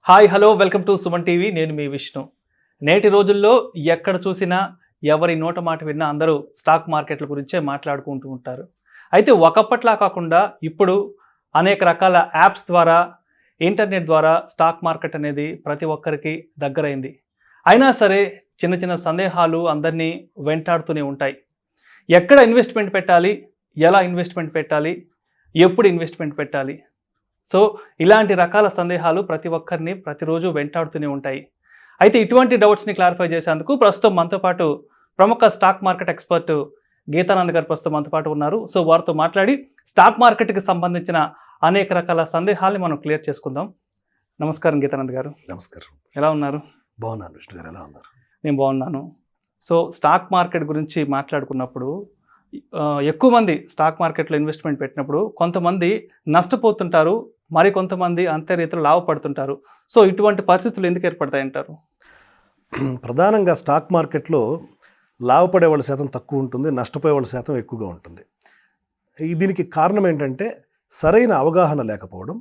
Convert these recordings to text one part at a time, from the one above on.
Hi hello welcome to Suman TV. నేను మీ విష్ణు. నేటి రోజుల్లో ఎక్కడ చూసినా ఎవరి నోట మాట విన్నా అందరూ స్టాక్ మార్కెట్ల గురించే మాట్లాడుకుంటూ ఉంటారు. అయితే ఒకప్పట్లా కాకుండా ఇప్పుడు అనేక రకాల యాప్స్ ద్వారా, ఇంటర్నెట్ ద్వారా స్టాక్ మార్కెట్ అనేది ప్రతి ఒక్కరికి దగ్గరైంది. అయినా సరే చిన్న చిన్న సందేహాలు అందరినీ వెంటాడుతూనే ఉంటాయి. ఎక్కడ ఇన్వెస్ట్మెంట్ పెట్టాలి, ఎలా ఇన్వెస్ట్మెంట్ పెట్టాలి, ఎప్పుడు ఇన్వెస్ట్మెంట్ పెట్టాలి, సో ఇలాంటి రకాల సందేహాలు ప్రతి ఒక్కరిని ప్రతిరోజు వెంటాడుతూనే ఉంటాయి. అయితే ఇటువంటి డౌట్స్ని క్లారిఫై చేసేందుకు ప్రస్తుతం మనతో పాటు ప్రముఖ స్టాక్ మార్కెట్ ఎక్స్పర్ట్ గీతానంద్ గారు ప్రస్తుతం మనతో పాటు ఉన్నారు. సో వారితో మాట్లాడి స్టాక్ మార్కెట్కి సంబంధించిన అనేక రకాల సందేహాలని మనం క్లియర్ చేసుకుందాం. నమస్కారం గీతానంద్ గారు. నమస్కారం. ఎలా ఉన్నారు? బాగున్నాను. విష్ణు గారు ఎలా ఉన్నారు? నేను బాగున్నాను. సో స్టాక్ మార్కెట్ గురించి మాట్లాడుకున్నప్పుడు ఎక్కువ మంది స్టాక్ మార్కెట్లో ఇన్వెస్ట్మెంట్ పెట్టినప్పుడు కొంతమంది నష్టపోతుంటారు, మరి కొంతమంది అంతే రీతిలో లాభపడుతుంటారు. సో ఇటువంటి పరిస్థితులు ఎందుకు ఏర్పడతాయంటారు? ప్రధానంగా స్టాక్ మార్కెట్లో లాభపడే వాళ్ళ శాతం తక్కువ ఉంటుంది, నష్టపోయే వాళ్ళ శాతం ఎక్కువగా ఉంటుంది. దీనికి కారణం ఏంటంటే సరైన అవగాహన లేకపోవడం.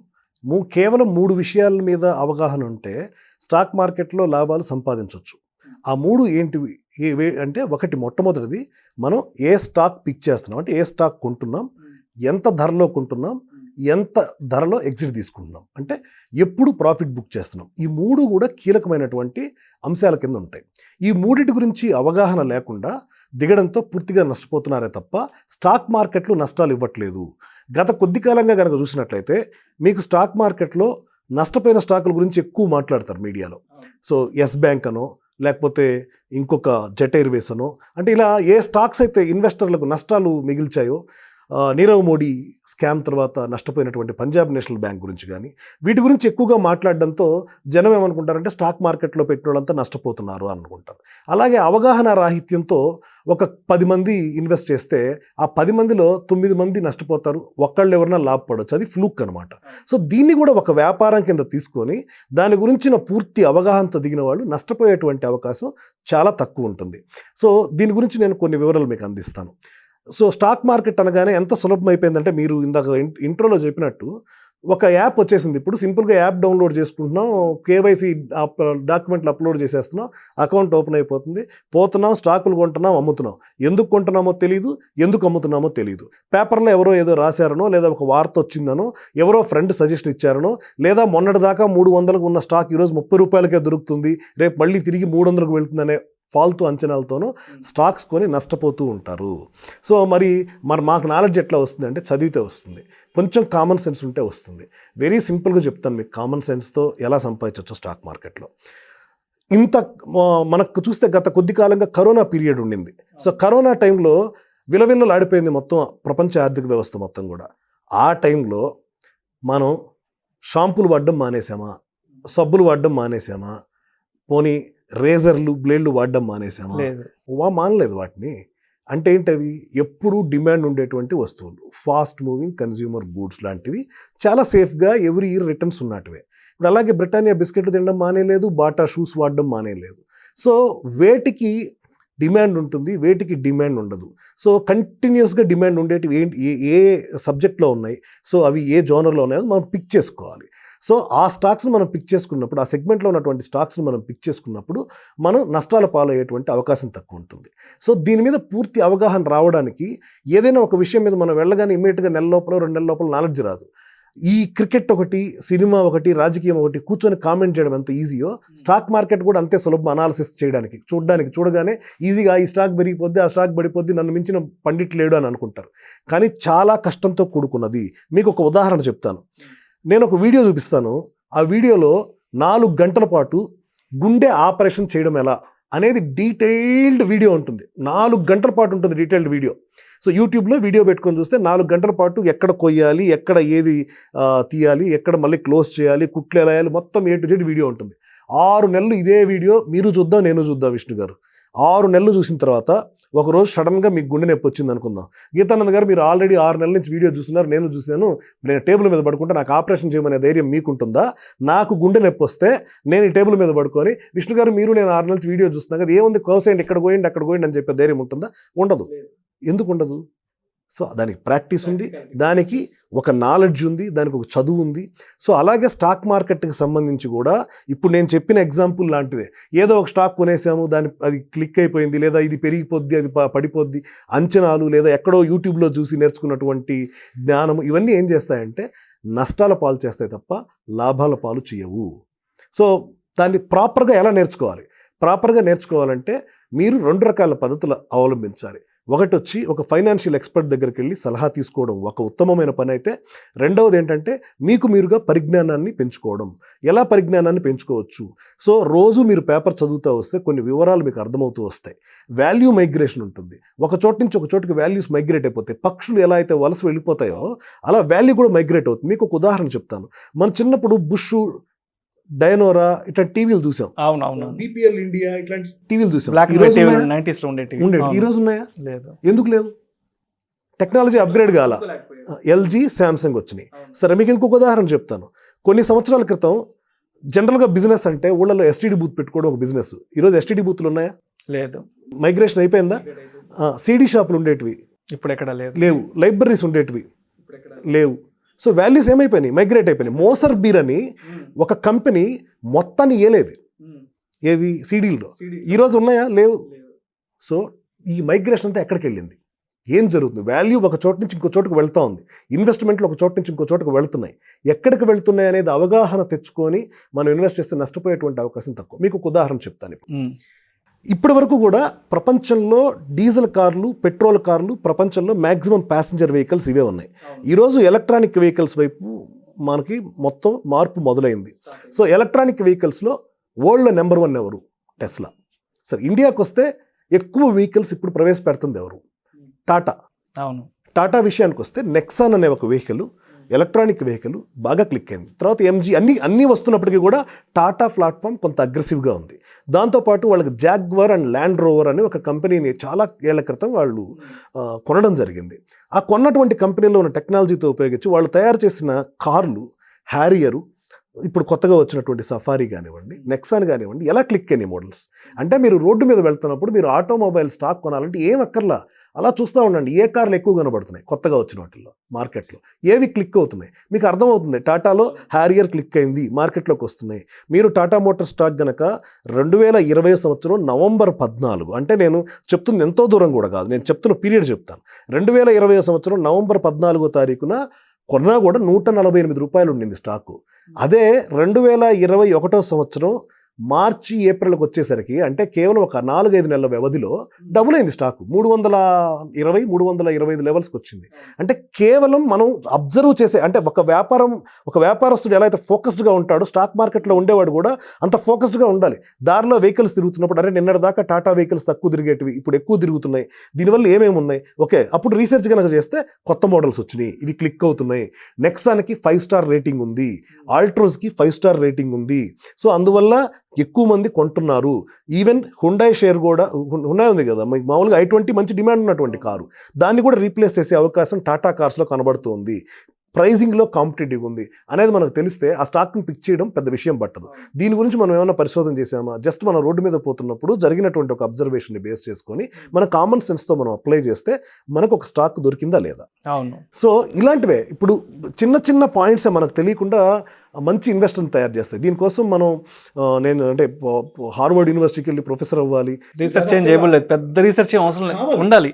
కేవలం 3 విషయాల మీద అవగాహన ఉంటే స్టాక్ మార్కెట్లో లాభాలు సంపాదించవచ్చు. ఆ 3 ఏంటివి అంటే, ఒకటి మొట్టమొదటిది మనం ఏ స్టాక్ పిక్ చేస్తున్నాం, అంటే ఏ స్టాక్ కొంటున్నాం, ఎంత ధరలో కొంటున్నాం, ఎంత ధరలో ఎగ్జిట్ తీసుకుంటున్నాం, అంటే ఎప్పుడు ప్రాఫిట్ బుక్ చేస్తున్నాం. ఈ 3 కూడా కీలకమైనటువంటి అంశాల కింద ఉంటాయి. ఈ 3 గురించి అవగాహన లేకుండా దిగడంతో పూర్తిగా నష్టపోతున్నారే తప్ప స్టాక్ మార్కెట్లో నష్టాలు ఇవ్వట్లేదు. గత కొద్ది కాలంగా కనుక చూసినట్లయితే మీకు స్టాక్ మార్కెట్లో నష్టపోయిన స్టాకుల గురించి ఎక్కువ మాట్లాడతారు మీడియాలో. సో ఎస్ బ్యాంక్ అనో, లేకపోతే ఇంకొక జెట్ ఎయిర్వేస్ అనో, అంటే ఇలా ఏ స్టాక్స్ అయితే ఇన్వెస్టర్లకు నష్టాలు మిగిల్చాయో, నీరవ్ మోడీ స్కామ్ తర్వాత నష్టపోయినటువంటి పంజాబ్ నేషనల్ బ్యాంక్ గురించి కానీ, వీటి గురించి ఎక్కువగా మాట్లాడడంతో జనం ఏమనుకుంటారంటే స్టాక్ మార్కెట్లో పెట్టిన వాళ్ళంతా నష్టపోతున్నారు అనుకుంటారు. అలాగే అవగాహన రాహిత్యంతో ఒక 10 మంది ఇన్వెస్ట్ చేస్తే ఆ 10 మందిలో 9 మంది నష్టపోతారు, ఒక్కళ్ళు ఎవరైనా లాభపడవచ్చు. అది ఫ్లూక్ అనమాట. సో దీన్ని కూడా ఒక వ్యాపారం కింద తీసుకొని దాని గురించిన పూర్తి అవగాహనతో దిగిన వాళ్ళు నష్టపోయేటువంటి అవకాశం చాలా తక్కువ ఉంటుంది. సో దీని గురించి నేను కొన్ని వివరాలు మీకు అందిస్తాను. సో స్టాక్ మార్కెట్ అనగానే ఎంత సులభం అయిపోయిందంటే, మీరు ఇందాక ఇంట్రోలో చెప్పినట్టు ఒక యాప్ వచ్చేసింది. ఇప్పుడు సింపుల్గా యాప్ డౌన్లోడ్ చేసుకుంటున్నాం, కేవైసీ డాక్యుమెంట్లు అప్లోడ్ చేసేస్తున్నాం, అకౌంట్ ఓపెన్ అయిపోతుంది, పోతున్నాం, స్టాకులు కొంటున్నాం, అమ్ముతున్నాం. ఎందుకు కొంటున్నామో తెలియదు, ఎందుకు అమ్ముతున్నామో తెలియదు. పేపర్లో ఎవరో ఏదో రాశారనో, లేదా ఒక వార్త వచ్చిందనో, ఎవరో ఫ్రెండ్ సజెషన్ ఇచ్చారనో, లేదా మొన్నటిదాకా 300కు ఉన్న స్టాక్ ఈరోజు 30 రూపాయలకే దొరుకుతుంది, రేపు మళ్ళీ తిరిగి 300కు వెళ్తుందనే ఫాల్తూ అంచనాలతోనూ స్టాక్స్ కొని నష్టపోతూ ఉంటారు. సో మరి మాకు నాలెడ్జ్ ఎట్లా వస్తుంది అంటే చదివితే వస్తుంది, కొంచెం కామన్ సెన్స్ ఉంటే వస్తుంది. వెరీ సింపుల్గా చెప్తాను మీకు కామన్ సెన్స్తో ఎలా సంపాదించవచ్చు స్టాక్ మార్కెట్లో. మనకు చూస్తే గత కొద్ది కాలంగా కరోనా పీరియడ్ ఉండింది. సో కరోనా టైంలో విలవిల్లలు ఆడిపోయింది మొత్తం ప్రపంచ ఆర్థిక వ్యవస్థ మొత్తం కూడా. ఆ టైంలో మనం షాంపూలు వాడడం మానేసామా, సబ్బులు వాడడం మానేసామా, పోనీ రేజర్లు బ్లేడ్లు వాడడం మానేసామా? మానలేదు వాటిని. అంటే ఏంటవి? ఎప్పుడూ డిమాండ్ ఉండేటువంటి వస్తువులు, ఫాస్ట్ మూవింగ్ కన్జ్యూమర్ గూడ్స్ లాంటివి, చాలా సేఫ్గా ఎవ్రీ ఇయర్ రిటర్న్స్ ఉన్నట్టువే. ఇప్పుడు అలాగే బ్రిటానియా బిస్కెట్లు తినడం మానేలేదు, బాటా షూస్ వాడడం మానేలేదు. సో వేటికి డిమాండ్ ఉంటుంది, వేటికి డిమాండ్ ఉండదు. సో కంటిన్యూస్గా డిమాండ్ ఉండేటివి ఏంటి, ఏ సబ్జెక్ట్లో ఉన్నాయి, సో అవి ఏ జోనర్లో ఉన్నాయో మనం పిక్ చేసుకోవాలి. సో ఆ స్టాక్స్ని మనం పిక్ చేసుకున్నప్పుడు, ఆ సెగ్మెంట్లో ఉన్నటువంటి స్టాక్స్ని మనం పిక్ చేసుకున్నప్పుడు మనం నష్టాల పాలయ్యేటువంటి అవకాశం తక్కువ ఉంటుంది. సో దీని మీద పూర్తి అవగాహన రావడానికి ఏదైనా ఒక విషయం మీద మనం వెళ్ళగానే ఇమ్మీడియట్గా నెల లోపల 2 నెలల లోపల నాలెడ్జ్ రాదు. ఈ క్రికెట్ ఒకటి, సినిమా ఒకటి, రాజకీయం ఒకటి కూర్చొని కామెంట్ చేయడం ఎంత ఈజీయో స్టాక్ మార్కెట్ కూడా అంతే సులభం అనాలిసిస్ చేయడానికి. చూడగానే ఈజీగా ఈ స్టాక్ పెరిగిపోద్ది, ఆ స్టాక్ పడిపోద్ది, నన్ను మించిన పండిట్ లేడు అని అనుకుంటారు. కానీ చాలా కష్టంతో కూడుకున్నది. మీకు ఒక ఉదాహరణ చెప్తాను. నేను ఒక వీడియో చూపిస్తాను. ఆ వీడియోలో 4 గంటల పాటు గుండె ఆపరేషన్ చేయడం ఎలా అనేది డీటెయిల్డ్ వీడియో ఉంటుంది. 4 గంటల పాటు ఉంటుంది డీటెయిల్డ్ వీడియో. సో యూట్యూబ్లో వీడియో పెట్టుకొని చూస్తే 4 గంటల పాటు ఎక్కడ కొయ్యాలి, ఎక్కడ ఏది తీయాలి, ఎక్కడ మళ్ళీ క్లోజ్ చేయాలి, కుట్లు ఎలా వేయాలి, మొత్తం A to Z వీడియో ఉంటుంది. 6 నెలలు ఇదే వీడియో మీరు చూద్దాం, నేను చూద్దాం విష్ణు గారు. 6 నెలలు చూసిన తర్వాత ఒకరోజు సడన్గా మీకు గుండె నొప్పి వచ్చింది అనుకుందాం. గీతానంద్ గారు, మీరు ఆల్రెడీ 6 నెలల నుంచి వీడియో చూస్తున్నారు, నేను చూశాను, నేను టేబుల్ మీద పడుకుంటే నాకు ఆపరేషన్ చేయమనే ధైర్యం మీకుంటుందా? నాకు గుండె నొప్పి వస్తే నేను ఈ టేబుల్ మీద పడుకొని, విష్ణు గారు మీరు నేను 6 నెలల నుంచి వీడియో చూస్తున్నా కదా, ఏముంది కోసేయండి, ఇక్కడ పోయండి, అక్కడ పోయండి అని చెప్పే ధైర్యం ఉంటుందా? ఉండదు. ఎందుకు ఉండదు? సో దానికి ప్రాక్టీస్ ఉంది, దానికి ఒక నాలెడ్జ్ ఉంది, దానికి ఒక చదువు ఉంది. సో అలాగే స్టాక్ మార్కెట్కి సంబంధించి కూడా ఇప్పుడు నేను చెప్పిన ఎగ్జాంపుల్ లాంటిదే. ఏదో ఒక స్టాక్ కొనేసాము, అది క్లిక్ అయిపోయింది, లేదా ఇది పెరిగిపోద్ది, అది పడిపోద్ది, అంచనాలు, లేదా ఎక్కడో యూట్యూబ్లో చూసి నేర్చుకున్నటువంటి జ్ఞానం, ఇవన్నీ ఏం చేస్తాయంటే నష్టాల పాలు చేస్తాయి తప్ప లాభాల పాలు చేయవు. సో దాన్ని ప్రాపర్గా ఎలా నేర్చుకోవాలి? ప్రాపర్గా నేర్చుకోవాలంటే మీరు 2 రకాల పద్ధతులు అవలంబించాలి. ఒకటి వచ్చి ఒక ఫైనాన్షియల్ ఎక్స్పర్ట్ దగ్గరికి వెళ్ళి సలహా తీసుకోవడం ఒక ఉత్తమమైన పని అయితే, రెండవది ఏంటంటే మీకు మీరుగా పరిజ్ఞానాన్ని పెంచుకోవడం. ఎలా పరిజ్ఞానాన్ని పెంచుకోవచ్చు? సో రోజు మీరు పేపర్ చదువుతూ వస్తే కొన్ని వివరాలు మీకు అర్థమవుతూ వస్తాయి. వాల్యూ మైగ్రేషన్ ఉంటుంది. ఒక చోటు నుంచి ఒక చోటుకి వాల్యూస్ మైగ్రేట్ అయిపోతాయి. పక్షులు ఎలా అయితే వలస వెళ్ళిపోతాయో అలా వాల్యూ కూడా మైగ్రేట్ అవుతుంది. మీకు ఒక ఉదాహరణ చెప్తాను. మన చిన్నప్పుడు బుష్, డైనోరా ఇట్లాంటి టీవీలు చూసాం. అవునవును. BPL ఇండియా ఇట్లాంటి టీవీలు చూసాం. ఉండేది. ఈ రోజు ఉన్నాయా? లేదు. ఎందుకు లేవు? టెక్నాలజీ అప్గ్రేడ్ కాల. LG, శాంసంగ్ వచ్చినాయి. సరే, మీకు ఇంకొక ఉదాహరణ చెప్తాను. కొన్ని సంవత్సరాల క్రితం జనరల్గా బిజినెస్ అంటే ఊళ్ళలో STD బూత్ పెట్టుకోవడం ఒక బిజినెస్. ఈరోజు STD బూత్లు ఉన్నాయా? లేదు. మైగ్రేషన్ అయిపోయిందా? CD షాపులు ఉండేటివి ఇప్పుడు ఎక్కడ లేవు. లైబ్రరీస్ ఉండేటివి లేవు. So values ఏమైపోయినాయి? మైగ్రేట్ అయిపోయినాయి. మోసర్ బీర్ అని ఒక కంపెనీ మొత్తాన్ని ఏలేదు, ఏది సీడీల్లో. ఈరోజు ఉన్నాయా? లేవు. సో ఈ మైగ్రేషన్ అంతా ఎక్కడికి వెళ్ళింది? ఏం జరుగుతుంది? వాల్యూ ఒక చోటు నుంచి ఇంకో చోటుకు వెళ్తూ ఉంది. ఇన్వెస్ట్మెంట్లు ఒక చోటు నుంచి ఇంకో చోటుకు వెళ్తున్నాయి. ఎక్కడికి వెళ్తున్నాయి అనేది అవగాహన తెచ్చుకొని మనం ఇన్వెస్ట్ చేస్తే నష్టపోయేటువంటి అవకాశం తక్కువ. మీకు ఒక ఉదాహరణ చెప్తాను. ఇప్పటి వరకు కూడా ప్రపంచంలో డీజిల్ కార్లు, పెట్రోల్ కార్లు ప్రపంచంలో మ్యాక్సిమం ప్యాసింజర్ వెహికల్స్ ఇవే ఉన్నాయి. ఈరోజు ఎలక్ట్రానిక్ వెహికల్స్ వైపు మనకి మొత్తం మార్పు మొదలైంది. సో ఎలక్ట్రానిక్ వెహికల్స్లో వరల్డ్లో నెంబర్ 1 ఎవరు? టెస్లా. సరే, ఇండియాకి వస్తే ఎక్కువ వెహికల్స్ ఇప్పుడు ప్రవేశపెడుతుంది ఎవరు? టాటా. అవును. టాటా విషయానికి వస్తే నెక్సాన్ అనే ఒక వెహికల్, ఎలక్ట్రానిక్ వెహికల్ బాగా క్లిక్ అయింది. తర్వాత MG అన్నీ వస్తున్నప్పటికీ కూడా టాటా ప్లాట్ఫామ్ కొంత అగ్రెసివ్గా ఉంది. దాంతోపాటు వాళ్ళకి జాగ్వర్ అండ్ ల్యాండ్ రోవర్ అనే ఒక కంపెనీని చాలా ఏళ్ల క్రితం వాళ్ళు కొనడం జరిగింది. ఆ కొన్నటువంటి కంపెనీలో ఉన్న టెక్నాలజీతో ఉపయోగించి వాళ్ళు తయారు చేసిన కార్లు, హ్యారియరు, ఇప్పుడు కొత్తగా వచ్చినటువంటి సఫారీ కానివ్వండి, నెక్సాన్ కానివ్వండి, ఎలా క్లిక్ అయినాయి మోడల్స్. అంటే మీరు రోడ్డు మీద వెళ్తున్నప్పుడు మీరు ఆటోమొబైల్ స్టాక్ కొనాలంటే ఏం అక్కర్లా, అలా చూస్తూ ఉండండి. ఏ కార్లు ఎక్కువ కనబడుతున్నాయి కొత్తగా వచ్చిన వాటిల్లో మార్కెట్లో, ఏవి క్లిక్ అవుతున్నాయి మీకు అర్థమవుతుంది. టాటాలో హ్యారియర్ క్లిక్ అయింది, మార్కెట్లోకి వస్తున్నాయి. మీరు టాటా మోటార్ స్టాక్ కనుక 2020 సంవత్సరం నవంబర్ 14, అంటే నేను చెప్తుంది ఎంతో దూరం కూడా కాదు, నేను చెప్తున్న పీరియడ్ చెప్తాను. 2020 సంవత్సరం నవంబర్ 14వ తారీఖున కొన్నా కూడా 148 రూపాయలు ఉండింది స్టాకు. అదే 2021 సంవత్సరం మార్చి, ఏప్రిల్కి వచ్చేసరికి, అంటే కేవలం ఒక 4-5 నెలల వ్యవధిలో డబుల్ అయింది స్టాకు. 320, 325 లెవెల్స్కి వచ్చింది. అంటే కేవలం మనం అబ్జర్వ్ చేసే, అంటే ఒక వ్యాపారస్తుడు ఎలా అయితే ఫోకస్డ్గా ఉంటాడో, స్టాక్ మార్కెట్లో ఉండేవాడు కూడా అంత ఫోకస్డ్గా ఉండాలి. దారిలో వెహికల్స్ తిరుగుతున్నప్పుడు, అరే నిన్నటి దాకా టాటా వెహికల్స్ తక్కువ తిరిగేటివి ఇప్పుడు ఎక్కువ తిరుగుతున్నాయి, దీనివల్ల ఏమేమి ఉన్నాయి, ఓకే, అప్పుడు రీసెర్చ్ కనుక చేస్తే కొత్త మోడల్స్ వచ్చినాయి, ఇవి క్లిక్ అవుతున్నాయి. నెక్సాన్కి 5 స్టార్ రేటింగ్ ఉంది, ఆల్ట్రోస్కి 5 స్టార్ రేటింగ్ ఉంది. సో అందువల్ల ఎక్కువ మంది కొంటున్నారు. ఈవెన్ హుండాయ్ షేర్ కూడా, హుండాయ్ ఉంది కదా మీకు మామూలుగా i20 మంచి డిమాండ్ ఉన్నటువంటి కారు, దాన్ని కూడా రీప్లేస్ చేసే అవకాశం టాటా కార్స్లో కనబడుతుంది. ప్రైజింగ్లో కాంపిటేటివ్ ఉంది అనేది మనకు తెలిస్తే ఆ స్టాక్ని పిక్ చేయడం పెద్ద విషయం పట్టదు. దీని గురించి మనం ఏమైనా పరిశోధన చేసామా? జస్ట్ మనం రోడ్డు మీద పోతున్నప్పుడు జరిగినటువంటి ఒక అబ్జర్వేషన్ని బేస్ చేసుకొని మన కామన్ సెన్స్తో మనం అప్లై చేస్తే మనకు ఒక స్టాక్ దొరికిందా లేదా. అవును. సో ఇలాంటివే ఇప్పుడు చిన్న చిన్న పాయింట్సే మనకు తెలియకుండా మంచి ఇన్వెస్టర్ని తయారు చేస్తాయి. దీనికోసం మనం నేను అంటే హార్వర్డ్ యూనివర్సిటీకి వెళ్ళి ప్రొఫెసర్ అవ్వాలి, రీసెర్చ్ ఏం చేయలేదు, పెద్ద రీసెర్చ్ ఏం అవసరం లేదు, ఉండాలి.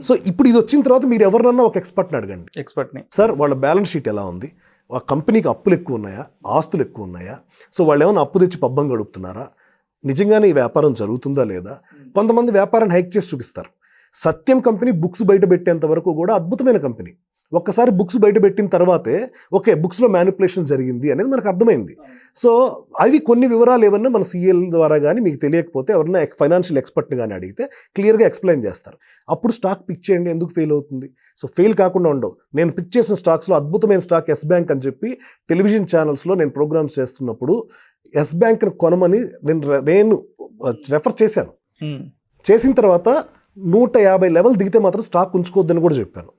సో ఇప్పుడు ఇది వచ్చిన తర్వాత మీరు ఎవరినన్నా ఒక ఎక్స్పర్ట్ని అడగండి. ఎక్స్పర్ట్ని, సార్ వాళ్ళ బ్యాలెన్స్ షీట్ ఎలా ఉంది, ఆ కంపెనీకి అప్పులు ఎక్కువ ఉన్నాయా, ఆస్తులు ఎక్కువ ఉన్నాయా, సో వాళ్ళు ఏమైనా అప్పు తెచ్చి పబ్బం గడుపుతున్నారా, నిజంగానే ఈ వ్యాపారం జరుగుతుందా లేదా. కొంతమంది వ్యాపారాన్ని హైక్ చేసి చూపిస్తారు. సత్యం కంపెనీ బుక్స్ బయట పెట్టేంత వరకు కూడా అద్భుతమైన కంపెనీ. ఒక్కసారి బుక్స్ బయట పెట్టిన తర్వాతే ఓకే బుక్స్లో మ్యానిపులేషన్ జరిగింది అనేది మనకు అర్థమైంది. సో అవి కొన్ని వివరాలు ఏమన్నా మన CL ద్వారా కానీ మీకు తెలియకపోతే ఎవరన్నా ఫైనాన్షియల్ ఎక్స్పర్ట్ని కానీ అడిగితే క్లియర్గా ఎక్స్ప్లెయిన్ చేస్తారు. అప్పుడు స్టాక్ పిక్ చేయండి, ఎందుకు ఫెయిల్ అవుతుంది. సో ఫెయిల్ కాకుండా ఉండవు. నేను పిక్ చేసిన స్టాక్స్లో అద్భుతమైన స్టాక్ ఎస్ బ్యాంక్ అని చెప్పి టెలివిజన్ ఛానల్స్లో నేను ప్రోగ్రామ్స్ చేస్తున్నప్పుడు ఎస్ బ్యాంక్ని కొనమని నేను రెఫర్ చేశాను. చేసిన తర్వాత 150 లెవెల్ దిగితే మాత్రం స్టాక్ ఉంచుకోవద్దని కూడా చెప్పాను.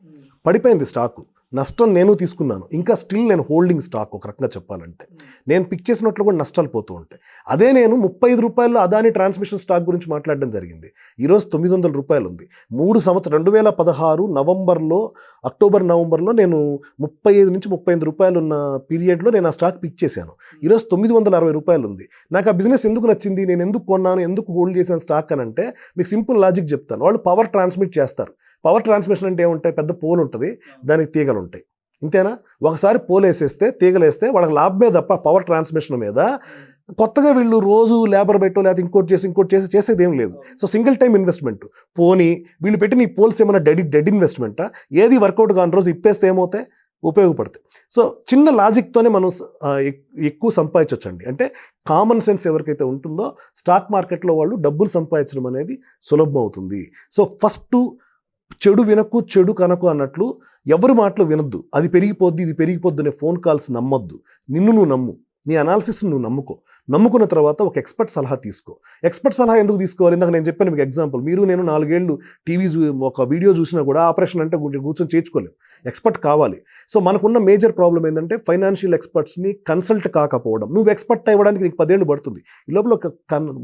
పడిపోయింది స్టాకు, నష్టం నేను తీసుకున్నాను, ఇంకా స్టిల్ నేను హోల్డింగ్ స్టాక్. ఒక రకంగా చెప్పాలంటే నేను పిక్ చేసినట్లు కూడా నష్టాలు పోతూ ఉంటాయి. అదే నేను 35 రూపాయలు అదాని ట్రాన్స్మిషన్ స్టాక్ గురించి మాట్లాడడం జరిగింది. ఈరోజు 900 రూపాయలు ఉంది. 3 సంవత్సరం 2016 నవంబర్లో, అక్టోబర్ నవంబర్లో నేను 35 నుంచి 35 రూపాయలు ఉన్న పీరియడ్లో నేను ఆ స్టాక్ పిక్ చేశాను. ఈరోజు 960 రూపాయలు ఉంది. నాకు ఆ బిజినెస్ ఎందుకు నచ్చింది, నేను ఎందుకు కొన్నాను, ఎందుకు హోల్డ్ చేశాను స్టాక్ అని అంటే మీకు సింపుల్ లాజిక్ చెప్తాను. వాళ్ళు పవర్ ట్రాన్స్మిట్ చేస్తారు. పవర్ ట్రాన్స్మిషన్ అంటే ఏముంటాయి, పెద్ద పోల్ ఉంటుంది, దానికి తీగలు ఉంటాయి, ఇంతేనా? ఒకసారి పోల్ వేసేస్తే, తీగలు వేస్తే వాళ్ళకి లాభమే తప్ప పవర్ ట్రాన్స్మిషన్ మీద కొత్తగా వీళ్ళు రోజు లేబర్ పెట్టో లేకపోతే ఇంకోటి చేసి చేసేది ఏం లేదు. So single time investment. పోనీ వీళ్ళు పెట్టిన ఈ పోల్స్ ఏమైనా డెడ్ ఇన్వెస్ట్మెంటా? ఏది వర్కౌట్ కాని రోజు ఇప్పేస్తే ఏమవుతాయి, ఉపయోగపడతాయి. సో చిన్న లాజిక్తోనే మనం ఎక్కువ సంపాదించవచ్చండి. అంటే కామన్ సెన్స్ ఎవరికైతే ఉంటుందో స్టాక్ మార్కెట్లో వాళ్ళు డబ్బులు సంపాదించడం అనేది సులభం అవుతుంది. సో ఫస్ట్ చెడు వినకు చెడు కనకు అన్నట్లు ఎవరి మాటలు వినొద్దు. అది పెరిగిపోద్ది, ఇది పెరిగిపోద్ది అనే ఫోన్ కాల్స్ నమ్మొద్దు. నిన్ను నువ్వు నమ్ము, నీ అనాలిసిస్ నువ్వు నమ్ముకున్న తర్వాత ఒక ఎక్స్పర్ట్ సలహా తీసుకో. ఎక్స్పర్ట్ సలహా ఎందుకు తీసుకోవాలి? ఇందాక నేను చెప్పాను మీకు ఎగ్జాంపుల్. మీరు నేను 4 ఏళ్ళు టీవీ ఒక వీడియో చూసినా కూడా ఆపరేషన్ అంటే కూర్చొని చేర్చుకోలేము, ఎక్స్పర్ట్ కావాలి. సో మనకున్న మేజర్ ప్రాబ్లం ఏంటంటే ఫైనాన్షియల్ ఎక్స్పర్ట్స్ని కన్సల్ట్ కాకపోవడం. నువ్వు ఎక్స్పర్ట్ అవ్వడానికి నీకు 10 ఏళ్ళు పడుతుంది. ఈ లోపల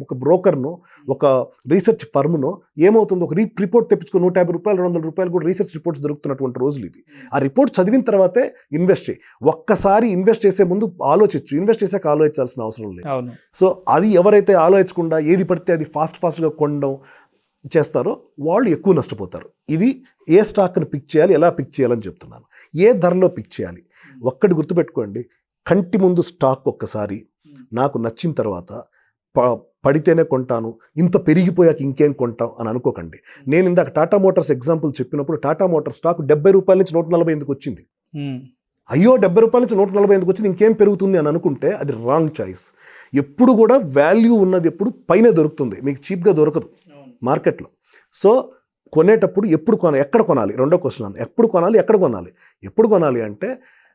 ఒక బ్రోకర్ను, ఒక రీసెర్చ్ ఫర్మ్ను ఏమవుతుంది, ఒక రిపోర్ట్ తెప్పించుకో, 150 రూపాయలు 200 రూపాయలు కూడా రీసెర్చ్ రిపోర్ట్స్ దొరుకుతున్నటువంటి రోజులు ఇవి. ఆ రిపోర్ట్ చదివిన తర్వాతే ఇన్వెస్ట్ చేయి. ఒక్కసారి ఇన్వెస్ట్ చేసే ముందు ఆలోచించు, ఇన్వెస్ట్ చేసాక ఆలోచించాల్సిన అవసరం లేదు. సో అది ఎవరైతే ఆలోచించకుండా ఏది పడితే అది ఫాస్ట్గా కొనడం చేస్తారో వాళ్ళు ఎక్కువ నష్టపోతారు. ఇది ఏ స్టాక్ని పిక్ చేయాలి, ఎలా పిక్ చేయాలని చెప్తున్నాను. ఏ ధరలో పిక్ చేయాలి ఒక్కటి గుర్తుపెట్టుకోండి. కంటి ముందు స్టాక్ ఒక్కసారి నాకు నచ్చిన తర్వాత పడితేనే కొంటాను, ఇంత పెరిగిపోయాక ఇంకేం కొంటాం అని అనుకోకండి. నేను ఇందాక టాటా మోటార్స్ ఎగ్జాంపుల్ చెప్పినప్పుడు టాటా మోటార్స్ స్టాక్ 70 రూపాయల నుంచి 140 ఎందుకు వచ్చింది? అయ్యో 70 రూపాయల నుంచి 140 ఎందుకు వచ్చింది, ఇంకేం పెరుగుతుంది అని అనుకుంటే అది రాంగ్ చాయిస్. ఎప్పుడు కూడా వాల్యూ ఉన్నది ఎప్పుడు పైన దొరుకుతుంది, మీకు చీప్గా దొరకదు మార్కెట్లో. సో కొనేటప్పుడు ఎక్కడ కొనాలి? రెండో క్వశ్చన్, ఎప్పుడు కొనాలి అంటే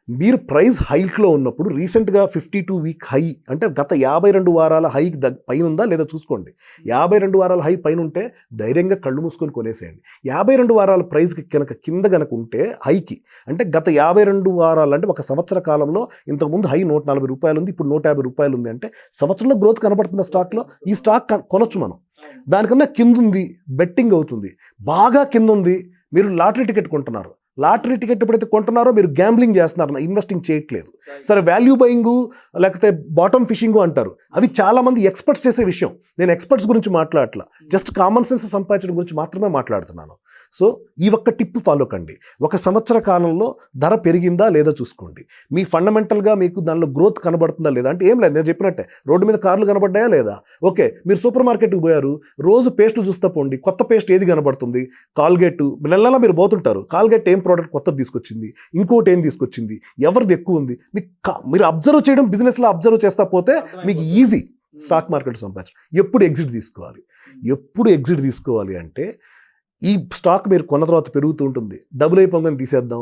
మీరు ప్రైస్ హైక్లో ఉన్నప్పుడు, రీసెంట్గా 52 వీక్ హై అంటే గత 52 వారాల హై పైన ఉందా లేదా చూసుకోండి. 52 వారాల హై పైన ఉంటే ధైర్యంగా కళ్ళు మూసుకొని కొనేసేయండి. 52 వారాల ప్రైస్కి కింద ఉంటే హైకి అంటే గత 52 వారాలు అంటే ఒక సంవత్సర కాలంలో ఇంతకుముందు హై 140 రూపాయలు ఉంది, ఇప్పుడు 150 రూపాయలు ఉంది అంటే సంవత్సరంలో గ్రోత్ కనబడుతుంది స్టాక్లో. ఈ స్టాక్ కొనొచ్చు మనం. దానికన్నా కింద ఉంది, బెట్టింగ్ అవుతుంది. బాగా కింద ఉంది, మీరు లాటరీ టికెట్ కొంటున్నారు. లాటరీ టికెట్ ఎప్పుడైతే కొంటున్నారో మీరు గ్యాంబ్లింగ్ చేస్తున్నారు, ఇన్వెస్టింగ్ చేయట్లేదు. సరే వాల్యూ బయింగు లేకపోతే బాటమ్ ఫిషింగు అంటారు, అవి చాలామంది ఎక్స్పర్ట్స్ చేసే విషయం. నేను ఎక్స్పర్ట్స్ గురించి మాట్లాడట్లా, జస్ట్ కామన్ సెన్స్ సంపాదించడం గురించి మాత్రమే మాట్లాడుతున్నాను. సో ఈ ఒక్క టిప్ ఫాలో కండి. ఒక సంవత్సర కాలంలో ధర పెరిగిందా లేదా చూసుకోండి. మీ ఫండమెంటల్గా మీకు దానిలో గ్రోత్ కనబడుతుందా లేదా అంటే ఏం లేదు, నేను చెప్పినట్టే రోడ్డు మీద కార్లు కనబడ్డాయా లేదా? ఓకే, మీరు సూపర్ మార్కెట్కి పోయారు, రోజు పేస్ట్ చూస్తా పోండి, కొత్త పేస్ట్ ఏది కనబడుతుంది? కాల్గేట్. నెలలా మీరు పోతుంటారు, కాల్గేట్ ఏం ప్రోడక్ట్ కొత్తది తీసుకొచ్చింది, ఇంకోటి ఏం తీసుకొచ్చింది, ఎవరిది ఎక్కువ ఉంది, మీరు అబ్జర్వ్ చేయడం, బిజినెస్లో అబ్జర్వ్ చేస్తా పోతే మీకు ఈజీ స్టాక్ మార్కెట్ సంపాదించడం. ఎప్పుడు ఎగ్జిట్ తీసుకోవాలి అంటే ఈ స్టాక్ మీరు కొన్న తర్వాత పెరుగుతూ ఉంటుంది, డబుల్ అయిపోగానే తీసేద్దాం,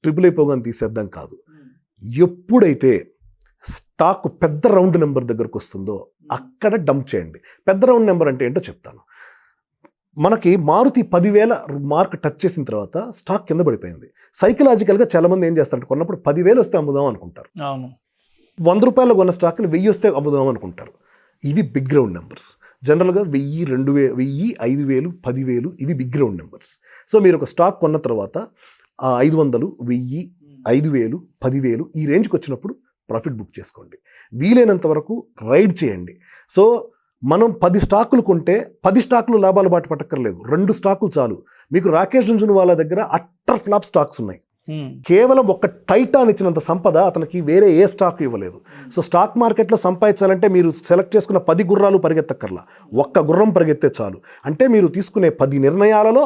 ట్రిపుల్ అయిపోగానే తీసేద్దాం కాదు. ఎప్పుడైతే స్టాక్ పెద్ద రౌండ్ నెంబర్ దగ్గరకు వస్తుందో అక్కడ డంప్ చేయండి. పెద్ద రౌండ్ నెంబర్ అంటే ఏంటో చెప్తాను. మనకి మారుతి 10,000 మార్క్ టచ్ చేసిన తర్వాత స్టాక్ కింద పడిపోయింది. సైకలాజికల్గా చాలామంది ఏం చేస్తారంటే కొన్నప్పుడు 10,000 వస్తే అమ్ముదాం అనుకుంటారు. 100 రూపాయలు కొన్న స్టాక్ని 1000 వస్తే అమ్ముదాం అనుకుంటారు. ఇవి బిగ్ రౌండ్ నెంబర్స్. జనరల్గా 1000, 2000, 5,000, 10,000 ఇవి బిగ్ రౌండ్ నెంబర్స్. సో మీరు ఒక స్టాక్ కొన్న తర్వాత 500, 1000, 5,000, 10,000 ఈ రేంజ్కి వచ్చినప్పుడు ప్రాఫిట్ బుక్ చేసుకోండి. వీలైనంత వరకు రైడ్ చేయండి. సో మనం 10 స్టాకులు కొంటే 10 స్టాకులు లాభాలు బాట పట్టక్కర్లేదు, 2 స్టాకులు చాలు. మీకు రాకేష్ జుంజునవాలా దగ్గర అట్టర్ ఫ్లాప్ స్టాక్స్ ఉన్నాయి. కేవలం ఒక టైటాన్ ఇచ్చినంత సంపద అతనికి వేరే ఏ స్టాక్ ఇవ్వలేదు. సో స్టాక్ మార్కెట్లో సంపాదించాలంటే మీరు సెలెక్ట్ చేసుకున్న 10 గుర్రాలు పరిగెత్తక్కర్లా, ఒక్క గుర్రం పరిగెత్తే చాలు. అంటే మీరు తీసుకునే 10 నిర్ణయాలలో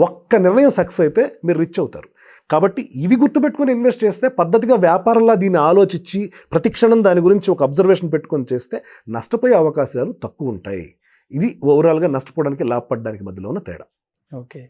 ఒక్క నిర్ణయం సక్సెస్ అయితే మీరు రిచ్ అవుతారు. కాబట్టి ఇవి గుర్తుపెట్టుకుని ఇన్వెస్ట్ చేస్తే, పద్ధతిగా వ్యాపారంలా దీన్ని ఆలోచించి ప్రతిక్షణం దాని గురించి ఒక అబ్జర్వేషన్ పెట్టుకొని చేస్తే నష్టపోయే అవకాశాలు తక్కువ ఉంటాయి. ఇది ఓవరాల్గా నష్టపోవడానికి లాభపడడానికి మధ్యలో ఉన్న తేడా. ఓకే.